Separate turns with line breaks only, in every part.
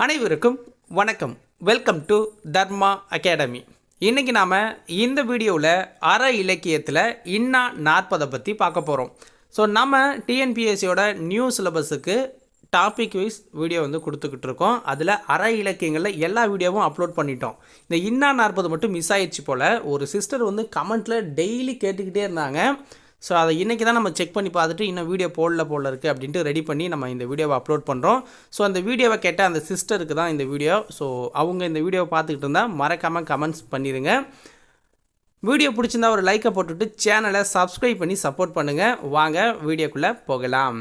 அனைவருக்கும் வணக்கம். Welcome to Dharma academy. இன்றைக்கி நாம் இந்த வீடியோவில் அற இலக்கியத்தில் இன்னா 40 பற்றி பார்க்க போகிறோம். ஸோ நம்ம டிஎன்பிஎஸ்சியோட நியூ சிலபஸுக்கு டாபிக் வைஸ் வீடியோ கொடுத்துக்கிட்டு இருக்கோம். அதில் அற இலக்கியங்களில் எல்லா வீடியோவும் அப்லோட் பண்ணிட்டோம். இந்த இன்னா 40 மட்டும் மிஸ் ஆயிடுச்சு போல். ஒரு சிஸ்டர் கமெண்ட்டில் டெய்லி கேட்டுக்கிட்டே இருந்தாங்க. ஸோ அதை இன்றைக்கி தான் நம்ம செக் பண்ணி பார்த்துட்டு இன்னும் வீடியோ போடல இருக்குது அப்படின்ட்டு ரெடி பண்ணி நம்ம இந்த வீடியோவை அப்லோட் பண்ணுறோம். ஸோ அந்த வீடியோவை கேட்ட அந்த சிஸ்டருக்கு தான் இந்த வீடியோ. ஸோ அவங்க இந்த வீடியோவை பார்த்துக்கிட்டு இருந்தால் மறக்காமல் கமெண்ட்ஸ் பண்ணிடுங்க. வீடியோ பிடிச்சிருந்தா ஒரு லைக்கை போட்டுவிட்டு சேனலை சப்ஸ்கிரைப் பண்ணி சப்போர்ட் பண்ணுங்கள். வாங்க வீடியோக்குள்ளே போகலாம்.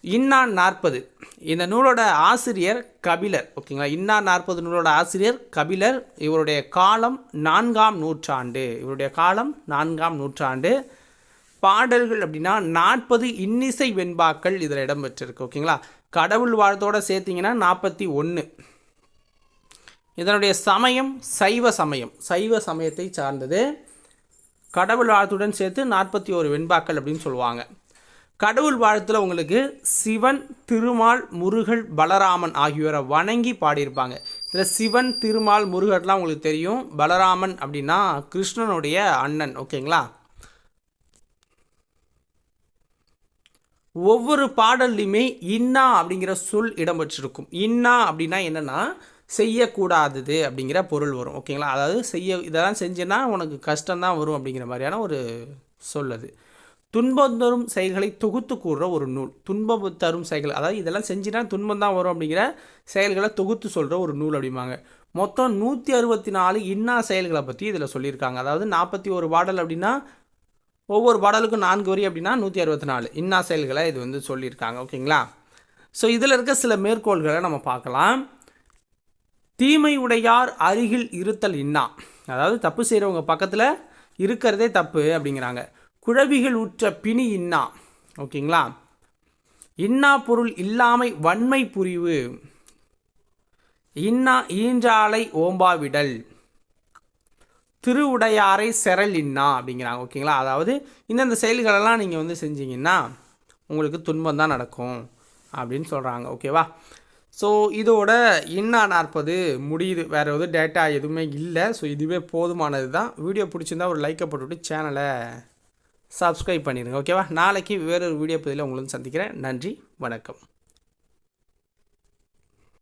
இன்னா 40 இந்த நூலோட ஆசிரியர் கபிலர். ஓகேங்களா, இன்னா 40 நூலோட ஆசிரியர் கபிலர். இவருடைய காலம் 4ஆம் நூற்றாண்டு. பாடல்கள் அப்படின்னா 40 இன்னிசை வெண்பாக்கள் இதில் இடம்பெற்றிருக்கு. ஓகேங்களா, கடவுள் வாழ்த்தோடு சேர்த்திங்கன்னா 41. இதனுடைய சமயம் சைவ சமயத்தை சார்ந்தது. கடவுள் வாழ்த்துடன் சேர்த்து 41 வெண்பாக்கள் அப்படின்னு சொல்லுவாங்க. கடவுள் வாழ்த்தில் உங்களுக்கு சிவன், திருமால், முருகன், பலராமன் ஆகியோரை வணங்கி பாடியிருப்பாங்க. இதில் சிவன், திருமால், முருகன்லாம் உங்களுக்கு தெரியும். பலராமன் அப்படின்னா கிருஷ்ணனுடைய அண்ணன். ஓகேங்களா, ஒவ்வொரு பாடல்லையுமே இன்னா அப்படிங்கிற சொல் இடம்பெற்றிருக்கும். இன்னா அப்படின்னா என்னென்னா செய்யக்கூடாதது அப்படிங்கிற பொருள் வரும். ஓகேங்களா, அதாவது இதெல்லாம் செஞ்சேன்னா உனக்கு கஷ்டம்தான் வரும் அப்படிங்கிற மாதிரியான ஒரு சொல். அது துன்பம் தரும் செயல்களை தொகுத்து கூறுற ஒரு நூல். துன்பம் தரும் செயல்கள், அதாவது இதெல்லாம் செஞ்சுனா துன்பம் தான் வரும் அப்படிங்கிற செயல்களை தொகுத்து சொல்கிற ஒரு நூல் அப்படிம்பாங்க. மொத்தம் 164 இன்னா செயல்களை பற்றி இதில் சொல்லியிருக்காங்க. அதாவது 41 பாடல் அப்படின்னா ஒவ்வொரு பாடலுக்கும் 4 வரி அப்படின்னா 164 இன்னா செயல்களை இது சொல்லியிருக்காங்க. ஓகேங்களா, ஸோ இதில் இருக்க சில மேற்கோள்களை நம்ம பார்க்கலாம். தீமை உடையார் அருகில் இருத்தல் இன்னா, அதாவது தப்பு செய்கிறவங்க பக்கத்தில் இருக்கிறதே தப்பு அப்படிங்கிறாங்க. குழவிகள் உற்ற பிணி இன்னா. ஓகேங்களா, இன்னா பொருள் இல்லாமை வன்மை புரிவு. இன்னா ஈன்றாலை ஓம்பாவிடல். திருவுடையாரை செரல் இன்னா அப்படிங்கிறாங்க. ஓகேங்களா, அதாவது இந்தந்த செயல்களெல்லாம் நீங்கள் செஞ்சீங்கன்னா உங்களுக்கு துன்பம் தான் நடக்கும் அப்படின்னு சொல்கிறாங்க. ஓகேவா, ஸோ இதோட இன்னா 40 முடியுது. வேறு எதுவும் டேட்டா எதுவுமே இல்லை. ஸோ இதுவே போதுமானது தான். வீடியோ பிடிச்சிருந்தா ஒரு லைக்கை போட்டுவிட்டு சேனலை சப்ஸ்கிரைப் பண்ணிடுங்க. ஓகேவா, நாளைக்கு வேறொரு வீடியோ பதிவில் உங்களுக்கு சந்திக்கிறேன். நன்றி, வணக்கம்.